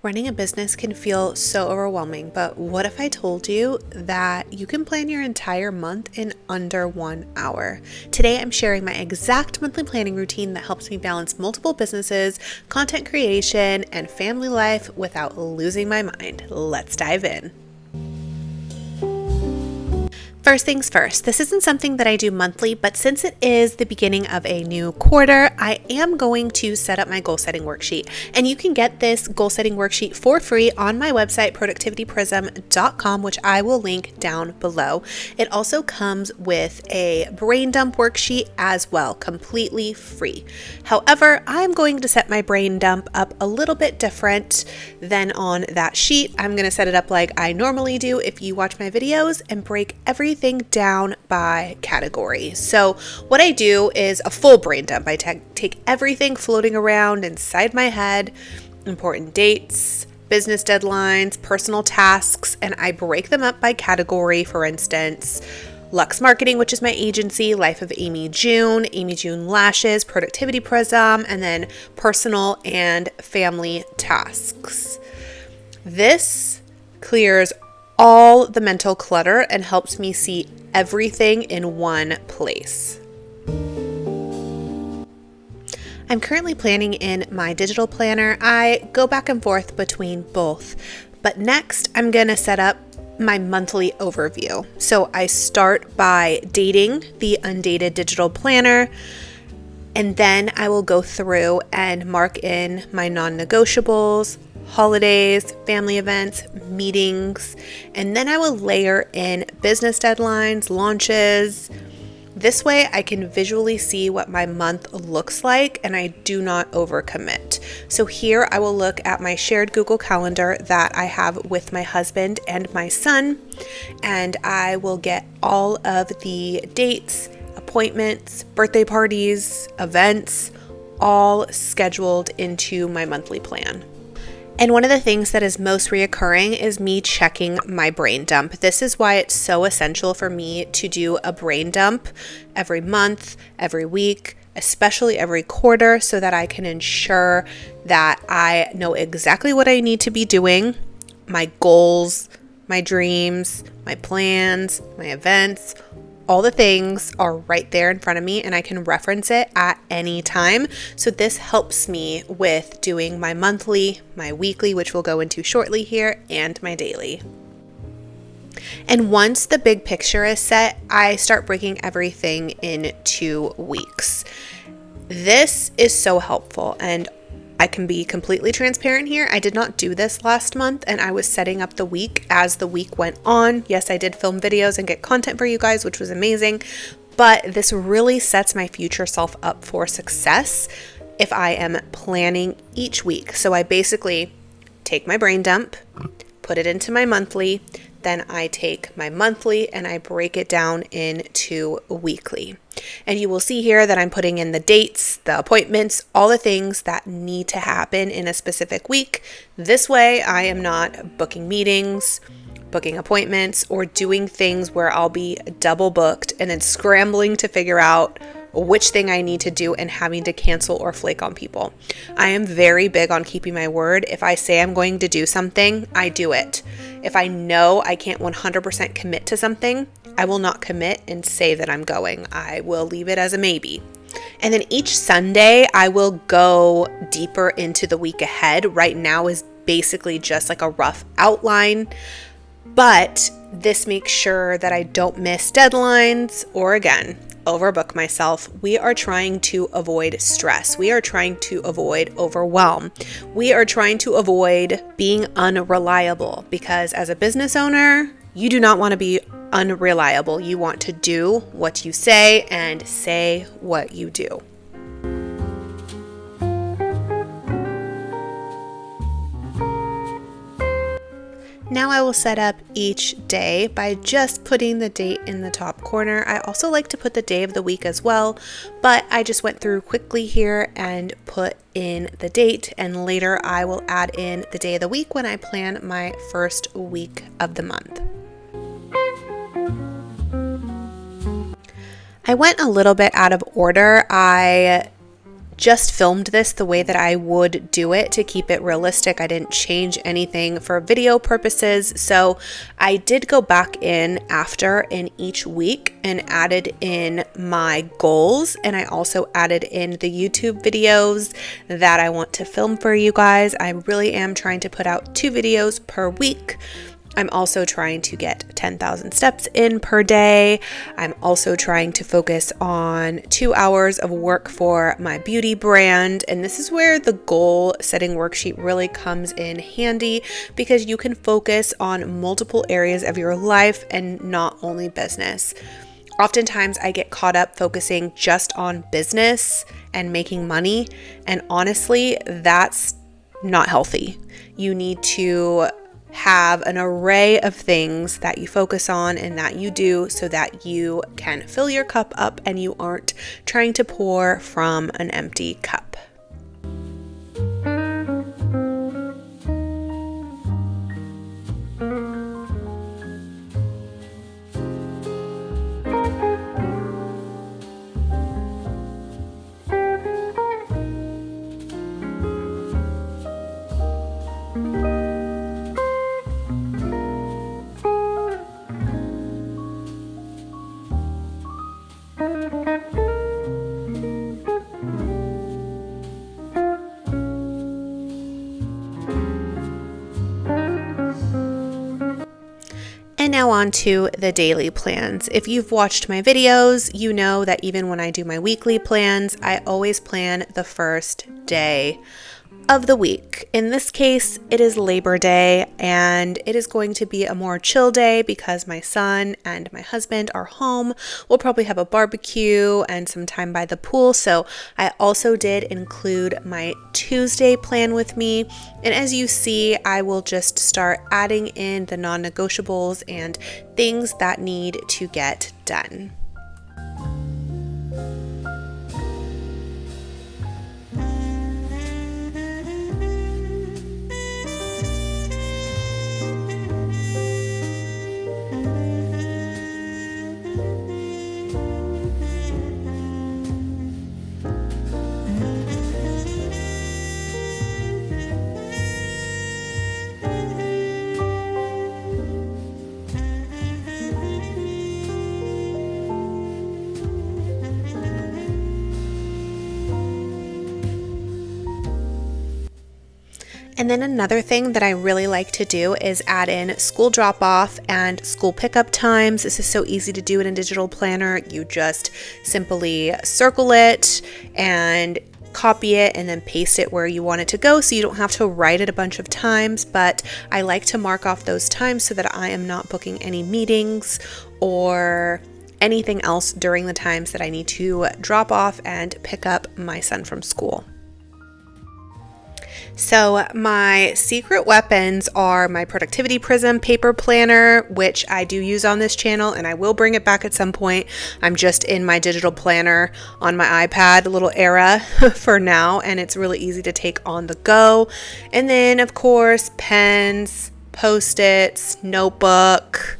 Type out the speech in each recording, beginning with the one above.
Running a business can feel so overwhelming, but what if I told you that you can plan your entire month in under 1 hour? Today, I'm sharing my exact monthly planning routine that helps me balance multiple businesses, content creation, and family life without losing my mind. Let's dive in. First things first, this isn't something that I do monthly, but since it is the beginning of a new quarter, I am going to set up my goal setting worksheet. And you can get this goal setting worksheet for free on my website, productivityprism.com, which I will link down below. It also comes with a brain dump worksheet as well, completely free. However, I'm going to set my brain dump up a little bit different than on that sheet. I'm going to set it up like I normally do if you watch my videos and break everything down by category. So what I do is a full brain dump. I take everything floating around inside my head, important dates, business deadlines, personal tasks, and I break them up by category. For instance, Lux Marketing, which is my agency, Life of Amy June Lashes, Productivity Prism, and then personal and family tasks. This clears all the mental clutter and helps me see everything in one place. I'm currently planning in my digital planner. I go back and forth between both, but next I'm going to set up my monthly overview. So I start by dating the undated digital planner, and then I will go through and mark in my non-negotiables, holidays, family events, meetings, and then I will layer in business deadlines, launches. This way I can visually see what my month looks like and I do not overcommit. So here I will look at my shared Google Calendar that I have with my husband and my son, and I will get all of the dates, appointments, birthday parties, events, all scheduled into my monthly plan. And one of the things that is most reoccurring is me checking my brain dump. This is why it's so essential for me to do a brain dump every month, every week, especially every quarter, so that I can ensure that I know exactly what I need to be doing, my goals, my dreams, my plans, my events. All the things are right there in front of me and I can reference it at any time. So this helps me with doing my monthly, my weekly, which we'll go into shortly here, and my daily. And once the big picture is set, I start breaking everything into weeks. This is so helpful, and I can be completely transparent here. I did not do this last month and I was setting up the week as the week went on. Yes, I did film videos and get content for you guys, which was amazing, but this really sets my future self up for success if I am planning each week. So I basically take my brain dump, put it into my monthly, then I take my monthly and I break it down into weekly. And you will see here that I'm putting in the dates, the appointments, all the things that need to happen in a specific week. This way I am not booking meetings, booking appointments, or doing things where I'll be double booked and then scrambling to figure out which thing I need to do and having to cancel or flake on people. I am very big on keeping my word. If I say I'm going to do something, I do it. If I know I can't 100% commit to something, I will not commit and say that I'm going. I will leave it as a maybe. And then each Sunday, I will go deeper into the week ahead. Right now is basically just like a rough outline, but this makes sure that I don't miss deadlines or, again, overbook myself. We are trying to avoid stress. We are trying to avoid overwhelm. We are trying to avoid being unreliable, because as a business owner, you do not want to be unreliable. You want to do what you say and say what you do. Now I will set up each day by just putting the date in the top corner. I also like to put the day of the week as well, but I just went through quickly here and put in the date, and later I will add in the day of the week when I plan my first week of the month. I went a little bit out of order. I just filmed this the way that I would do it to keep it realistic. I didn't change anything for video purposes. So I did go back in after in each week and added in my goals. And I also added in the YouTube videos that I want to film for you guys. I really am trying to put out 2 videos per week. I'm also trying to get 10,000 steps in per day. I'm also trying to focus on 2 hours of work for my beauty brand. And this is where the goal setting worksheet really comes in handy, because you can focus on multiple areas of your life and not only business. Oftentimes I get caught up focusing just on business and making money. And honestly, that's not healthy. You need to have an array of things that you focus on and that you do so that you can fill your cup up and you aren't trying to pour from an empty cup. And now on to the daily plans. If you've watched my videos, you know that even when I do my weekly plans, I always plan the first day of the week. In this case, it is Labor Day, and it is going to be a more chill day because my son and my husband are home. We'll probably have a barbecue and some time by the pool. So I also did include my Tuesday plan with me. And as you see, I will just start adding in the non-negotiables and things that need to get done. And then another thing that I really like to do is add in school drop-off and school pickup times. This is so easy to do in a digital planner. You just simply circle it and copy it and then paste it where you want it to go, so you don't have to write it a bunch of times. But I like to mark off those times so that I am not booking any meetings or anything else during the times that I need to drop off and pick up my son from school. So my secret weapons are my Productivity Prism paper planner, which I do use on this channel, and I will bring it back at some point. I'm just in my digital planner on my iPad, a little era for now, and it's really easy to take on the go. And then, of course, pens, Post-its, notebook,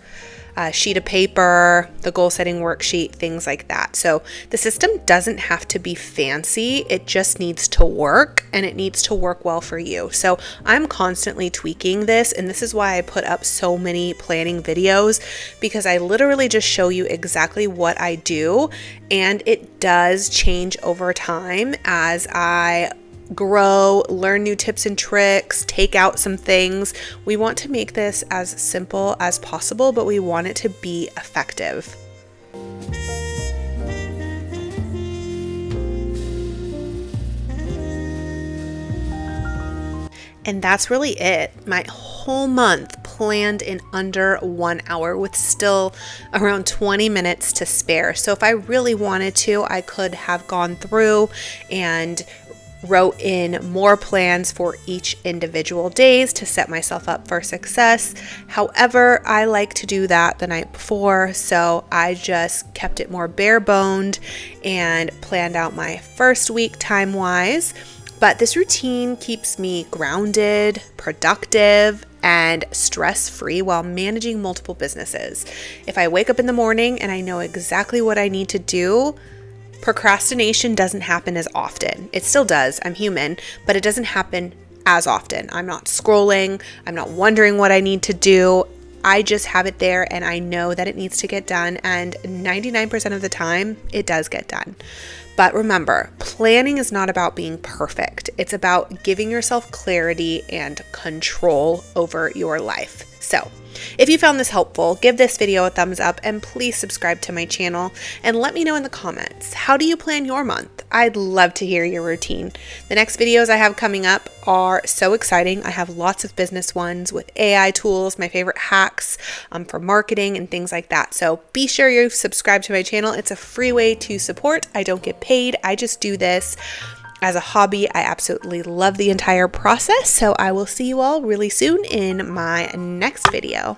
sheet of paper, the goal setting worksheet, things like that. So the system doesn't have to be fancy. It just needs to work, and it needs to work well for you. So I'm constantly tweaking this, and this is why I put up so many planning videos, because I literally just show you exactly what I do, and it does change over time as I grow, learn new tips and tricks, take out some things. We want to make this as simple as possible, but we want it to be effective. And that's really it. My whole month planned in under 1 hour with still around 20 minutes to spare. So if I really wanted to, I could have gone through and wrote in more plans for each individual days to set myself up for success. However, I like to do that the night before, so I just kept it more bare boned and planned out my first week time-wise. But this routine keeps me grounded, productive, and stress-free while managing multiple businesses. If I wake up in the morning and I know exactly what I need to do, Procrastination doesn't happen as often. It still does. I'm human, but it doesn't happen as often. I'm not scrolling. I'm not wondering what I need to do. I just have it there and I know that it needs to get done. And 99% of the time, it does get done. But remember, planning is not about being perfect. It's about giving yourself clarity and control over your life. So, if you found this helpful, give this video a thumbs up and please subscribe to my channel and let me know in the comments, how do you plan your month? I'd love to hear your routine. The next videos I have coming up are so exciting. I have lots of business ones with AI tools, my favorite hacks for marketing and things like that. So be sure you subscribe to my channel. It's a free way to support. I don't get paid. I just do this as a hobby. I absolutely love the entire process. So I will see you all really soon in my next video.